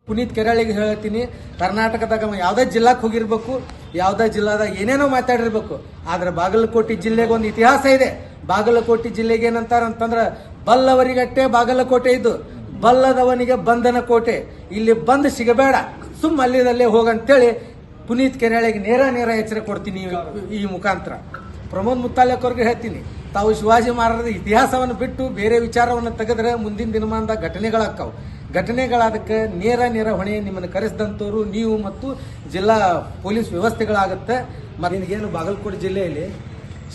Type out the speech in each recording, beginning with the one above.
ಪುನೀತ್ ಕೆರಳಿಗೆ ಹೇಳ್ತೀನಿ, ಕರ್ನಾಟಕದಾಗ ಯಾವುದೇ ಜಿಲ್ಲಾಕ್ ಹೋಗಿರ್ಬೇಕು, ಯಾವುದೇ ಜಿಲ್ಲಾದಾಗ ಏನೇನೋ ಮಾತಾಡಿರ್ಬೇಕು, ಆದ್ರೆ ಬಾಗಲಕೋಟೆ ಜಿಲ್ಲೆಗೆ ಒಂದು ಇತಿಹಾಸ ಇದೆ. ಬಾಗಲಕೋಟೆ ಜಿಲ್ಲೆಗೆ ಏನಂತಾರ ಅಂತಂದ್ರ ಬಲ್ಲವರಿಗಟ್ಟೆ ಬಾಗಲಕೋಟೆ ಇದು, ಬಲ್ಲದವನಿಗೆ ಬಂಧನ ಕೋಟೆ, ಇಲ್ಲಿ ಬಂದ್ ಸಿಗಬೇಡ, ಸುಮ್ಮ ಅಲ್ಲಿದಲ್ಲೇ ಹೋಗಂತೇಳಿ ಪುನೀತ್ ಕೆರಳಿಗೆ ನೇರ ಎಚ್ಚರ ಕೊಡ್ತೀನಿ ಈ ಮುಖಾಂತರ. ಪ್ರಮೋದ್ ಮುತ್ತಾಲಿಕ್ ಅವ್ರಿಗೆ ಹೇಳ್ತೀನಿ, ತಾವು ಶಿವಾಜಿ ಮಹಾರಾಜರ ಇತಿಹಾಸವನ್ನು ಬಿಟ್ಟು ಬೇರೆ ವಿಚಾರವನ್ನು ತೆಗೆದ್ರೆ ಮುಂದಿನ ದಿನಮಾನದ ಘಟನೆಗಳಾಕ್ಕವು. ಘಟನೆಗಳಾದಕ್ಕೆ ನೇರ ಹೊಣೆ ನಿಮ್ಮನ್ನು ಕರೆಸಿದಂಥವ್ರು ನೀವು ಮತ್ತು ಜಿಲ್ಲಾ ಪೊಲೀಸ್ ವ್ಯವಸ್ಥೆಗಳಾಗುತ್ತೆ. ಮತ್ತು ನಿನಗೇನು ಬಾಗಲಕೋಟೆ ಜಿಲ್ಲೆಯಲ್ಲಿ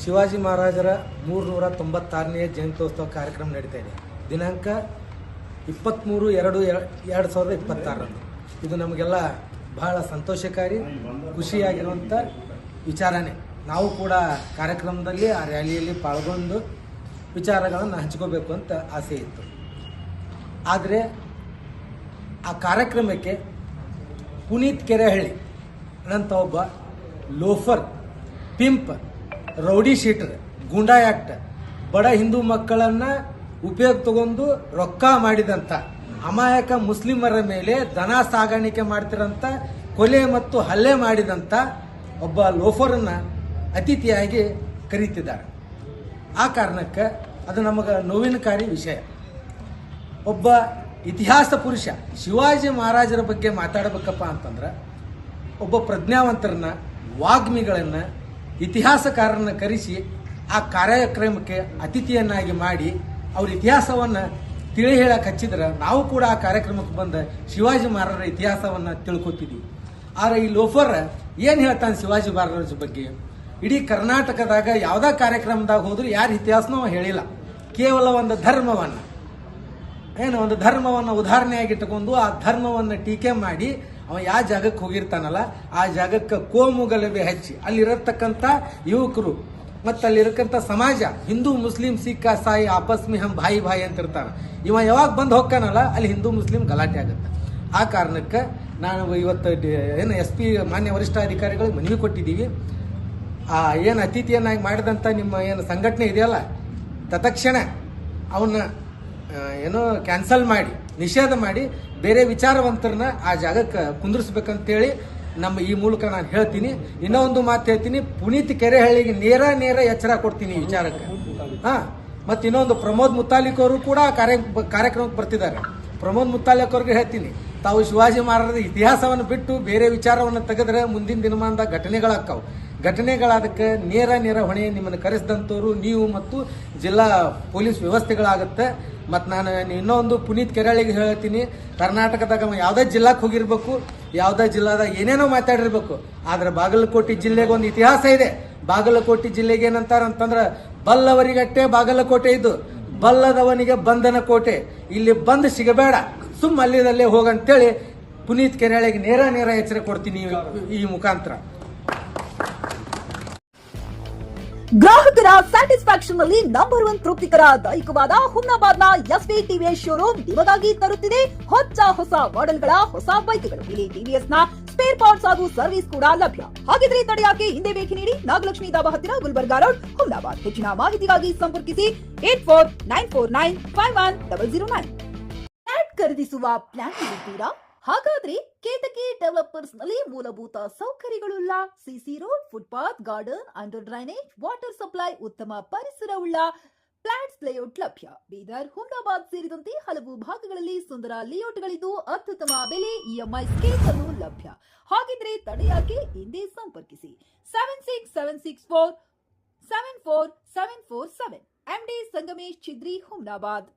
ಶಿವಾಜಿ ಮಹಾರಾಜರ 396ನೇ ಜಯಂತ್ಯೋತ್ಸವ ಕಾರ್ಯಕ್ರಮ ನಡೀತಾ ಇದೆ. ದಿನಾಂಕ 23/2/2026. ಇದು ನಮಗೆಲ್ಲ ಬಹಳ ಸಂತೋಷಕಾರಿ, ಖುಷಿಯಾಗಿರುವಂಥ ವಿಚಾರನೇ. ನಾವು ಕೂಡ ಕಾರ್ಯಕ್ರಮದಲ್ಲಿ ಆ ರ್ಯಾಲಿಯಲ್ಲಿ ಪಾಲ್ಗೊಂಡು ವಿಚಾರಗಳನ್ನು ಹಂಚ್ಕೋಬೇಕು ಅಂತ ಆಸೆ ಇತ್ತು. ಆದರೆ ಆ ಕಾರ್ಯಕ್ರಮಕ್ಕೆ ಪುನೀತ್ ಕೆರೆಹಳ್ಳಿ ಅನ್ನಂಥ ಒಬ್ಬ ಲೋಫರ್, ಪಿಂಪ್, ರೌಡಿ ಶೀಟರ್, ಗೂಂಡಾ ಆಕ್ಟ್, ಬಡ ಹಿಂದೂ ಮಕ್ಕಳನ್ನು ಉಪಯೋಗ ತಗೊಂಡು ರೊಕ್ಕ ಮಾಡಿದಂಥ ಅಮಾಯಕ ಮುಸ್ಲಿಮರ ಮೇಲೆ ದನ ಸಾಗಾಣಿಕೆ ಮಾಡ್ತಿರೋಂಥ, ಕೊಲೆ ಮತ್ತು ಹಲ್ಲೆ ಮಾಡಿದಂಥ ಒಬ್ಬ ಲೋಫರನ್ನು ಅತಿಥಿಯಾಗಿ ಕರೀತಿದ್ದಾರೆ. ಆ ಕಾರಣಕ್ಕೆ ಅದು ನಮಗೆ ನೋವಿನಕಾರಿ ವಿಷಯ. ಒಬ್ಬ ಇತಿಹಾಸ ಪುರುಷ ಶಿವಾಜಿ ಮಹಾರಾಜರ ಬಗ್ಗೆ ಮಾತಾಡಬೇಕಪ್ಪ ಅಂತಂದ್ರೆ ಒಬ್ಬ ಪ್ರಜ್ಞಾವಂತರನ್ನ, ವಾಗ್ಮಿಗಳನ್ನು, ಇತಿಹಾಸಕಾರರನ್ನ ಕರೆಸಿ ಆ ಕಾರ್ಯಕ್ರಮಕ್ಕೆ ಅತಿಥಿಯನ್ನಾಗಿ ಮಾಡಿ ಅವ್ರ ಇತಿಹಾಸವನ್ನು ತಿಳಿ ಹೇಳಕ್ಕೆ ಹಚ್ಚಿದ್ರೆ ನಾವು ಕೂಡ ಆ ಕಾರ್ಯಕ್ರಮಕ್ಕೆ ಬಂದ ಶಿವಾಜಿ ಮಹಾರಾಜರ ಇತಿಹಾಸವನ್ನು ತಿಳ್ಕೊತಿದ್ದೀವಿ. ಆದರೆ ಈ ಲೋಫರ್ ಏನು ಹೇಳ್ತಾನೆ ಶಿವಾಜಿ ಮಹಾರಾಜರ ಬಗ್ಗೆ? ಇಡೀ ಕರ್ನಾಟಕದಾಗ ಯಾವುದೇ ಕಾರ್ಯಕ್ರಮದಾಗ ಹೋದ್ರೂ ಯಾರ ಇತಿಹಾಸನೂ ಹೇಳಿಲ್ಲ. ಕೇವಲ ಒಂದು ಧರ್ಮವನ್ನು ಉದಾಹರಣೆಯಾಗಿಟ್ಟುಕೊಂಡು ಆ ಧರ್ಮವನ್ನು ಟೀಕೆ ಮಾಡಿ ಅವ ಯಾವ ಜಾಗಕ್ಕೆ ಹೋಗಿರ್ತಾನಲ್ಲ ಆ ಜಾಗಕ್ಕೆ ಕೋಮು ಗಲಭೆ ಹಚ್ಚಿ ಅಲ್ಲಿರತಕ್ಕಂಥ ಯುವಕರು ಮತ್ತು ಅಲ್ಲಿರತಕ್ಕಂಥ ಸಮಾಜ, ಹಿಂದೂ ಮುಸ್ಲಿಂ ಸಿಖ್ ಸಾಯಿ ಆಪಸ್ ಮಿ ಹಮ್ ಭಾಯಿ ಅಂತ ಇರ್ತಾನೆ. ಇವ ಯಾವಾಗ ಬಂದು ಹೋಗ್ತಾನಲ್ಲ ಅಲ್ಲಿ ಹಿಂದೂ ಮುಸ್ಲಿಂ ಗಲಾಟೆ ಆಗುತ್ತೆ. ಆ ಕಾರಣಕ್ಕೆ ನಾನು ಇವತ್ತು SP ಮಾನ್ಯ ವರಿಷ್ಠಾಧಿಕಾರಿಗಳಿಗೆ ಮನವಿ ಕೊಟ್ಟಿದ್ದೀವಿ. ಏನು ಅತಿಥಿಯನ್ನಾಗಿ ಮಾಡಿದಂಥ ನಿಮ್ಮ ಏನು ಸಂಘಟನೆ ಇದೆಯಲ್ಲ, ತತ್ಕ್ಷಣ ಅವನ್ನ ಕ್ಯಾನ್ಸಲ್ ಮಾಡಿ, ನಿಷೇಧ ಮಾಡಿ, ಬೇರೆ ವಿಚಾರವಂತರನ್ನ ಆ ಜಾಗಕ್ಕೆ ಕುಂದಿರ್ಸ್ಬೇಕಂತೇಳಿ ನಮ್ಮ ಈ ಮೂಲಕ ನಾನು ಹೇಳ್ತೀನಿ. ಇನ್ನೊಂದು ಮಾತು ಹೇಳ್ತೀನಿ, ಪುನೀತ್ ಕೆರೆಹಳ್ಳಿಗೆ ನೇರ ಎಚ್ಚರ ಕೊಡ್ತೀನಿ ಈ ವಿಚಾರಕ್ಕೆ. ಮತ್ತು ಇನ್ನೊಂದು ಪ್ರಮೋದ್ ಮುತ್ತಾಲಿಕ್ ಅವರು ಕೂಡ ಕಾರ್ಯಕ್ರಮಕ್ಕೆ ಬರ್ತಿದ್ದಾರೆ. ಪ್ರಮೋದ್ ಮುತ್ತಾಲಿಕ್ ಅವ್ರಿಗೆ ಹೇಳ್ತೀನಿ, ತಾವು ಶಿವಾಜಿ ಮಹಾರಾಜರ ಇತಿಹಾಸವನ್ನು ಬಿಟ್ಟು ಬೇರೆ ವಿಚಾರವನ್ನು ತೆಗೆದ್ರೆ ಮುಂದಿನ ದಿನಮಾನದ ಘಟನೆಗಳಾಕ್ಕವು. ಘಟನೆಗಳಾದಕ್ಕೆ ನೇರ ಹೊಣೆ ನಿಮ್ಮನ್ನು ಕರೆಸಿದಂಥವ್ರು ನೀವು ಮತ್ತು ಜಿಲ್ಲಾ ಪೊಲೀಸ್ ವ್ಯವಸ್ಥೆಗಳಾಗುತ್ತೆ. ಮತ್ತು ನಾನು ಇನ್ನೊಂದು ಪುನೀತ್ ಕೆರಳಿಗೆ ಹೇಳ್ತೀನಿ, ಕರ್ನಾಟಕದಾಗ ಯಾವುದೇ ಜಿಲ್ಲಾಕ್ ಹೋಗಿರ್ಬೇಕು, ಯಾವುದೇ ಜಿಲ್ಲಾದಾಗ ಏನೇನೋ ಮಾತಾಡಿರ್ಬೇಕು, ಆದ್ರೆ ಬಾಗಲಕೋಟೆ ಜಿಲ್ಲೆಗೆ ಒಂದು ಇತಿಹಾಸ ಇದೆ. ಬಾಗಲಕೋಟೆ ಜಿಲ್ಲೆಗೆ ಏನಂತಾರ ಅಂತಂದ್ರೆ ಬಲ್ಲವರಿಗಟ್ಟೆ ಬಾಗಲಕೋಟೆ ಇದು, ಬಲ್ಲದವನಿಗೆ ಬಂಧನ ಕೋಟೆ, ಇಲ್ಲಿ ಬಂದ್ ಸಿಗಬೇಡ, ಸುಮ್ಮ ಅಲ್ಲಿದಲ್ಲೇ ಹೋಗಂತೇಳಿ ಪುನೀತ್ ಕೆರಳಿಗೆ ನೇರ ಎಚ್ಚರ ಕೊಡ್ತೀನಿ ಈ ಮುಖಾಂತರ. ಗ್ರಾಹಕರ ಸ್ಯಾಟಿಸ್ಫ್ಯಾಕ್ಷನ್ ನಲ್ಲಿ ನಂಬರ್ 1 ತೃಪ್ತಿಕರ ದೈಹಿಕವಾದ ಹುಮ್ನಾಬಾದ್ನ SV TVS ಶೋರೂಮ್ ನಿಮಗಾಗಿ ತರುತ್ತಿದೆ ಹೊಸ ಮಾಡೆಲ್ಗಳ ಹೊಸ ಬೈಕ್ಗಳು. ಇಲ್ಲಿ TVS ನ ಸ್ಪೇರ್ ಪಾರ್ಟ್ಸ್ ಹಾಗೂ ಸರ್ವಿಸ್ ಕೂಡ ಲಭ್ಯ. ಹಾಗಿದ್ರೆ ತಡೆಯಾಕೆ ಹಿಂದೆ ಭೇಟಿ ನೀಡಿ, ನಾಗಲಕ್ಷ್ಮಿ ದಾಬಾ ಹತ್ತಿರ, ಗುಲ್ಬರ್ಗಾ ರೋಡ್, ಹುಮ್ನಾಬಾದ್. ಹೆಚ್ಚಿನ ಮಾಹಿತಿಗಾಗಿ ಸಂಪರ್ಕಿಸಿ 8494951009. ಫ್ಲಾಟ್ ಖರೀದಿಸುವ ಪ್ಲಾನ್ ಇದ್ದೀರಾ? ಹಾಗಾದ್ರೆ ಕೇತಕಿ ಡೆವಲಪರ್ಸ್ ನಲ್ಲಿ ಮೂಲಭೂತ ಸೌಕರ್ಯಗಳುಳ್ಳ CC road, footpath, garden, under drainage, water supply, ಉತ್ತಮ ಪರಿಸರವುಳ್ಳ ಫ್ಲಾಟ್ಸ್ ಲೇಔಟ್ ಲಭ್ಯ. ಬೀದರ್, ಹುಮ್ನಾಬಾದ್ ಸೇರಿದಂತೆ ಹಲವು ಭಾಗಗಳಲ್ಲಿ ಸುಂದರ ಲೇಔಟ್ಗಳಿದ್ದು ಅತ್ಯುತ್ತಮ ಬೆಲೆ, EMI ಸ್ಕೀಮ್ಸ್ ಅನ್ನು ಲಭ್ಯ. ಹಾಗಿದ್ರೆ ತಡೆಯಾಕೆ ಹಿಂದೆ ಸಂಪರ್ಕಿಸಿ 7676474747. MD ಸಂಗಮೇಶ್ ಚಿದ್ರಿ, ಹುಮ್ನಾಬಾದ್.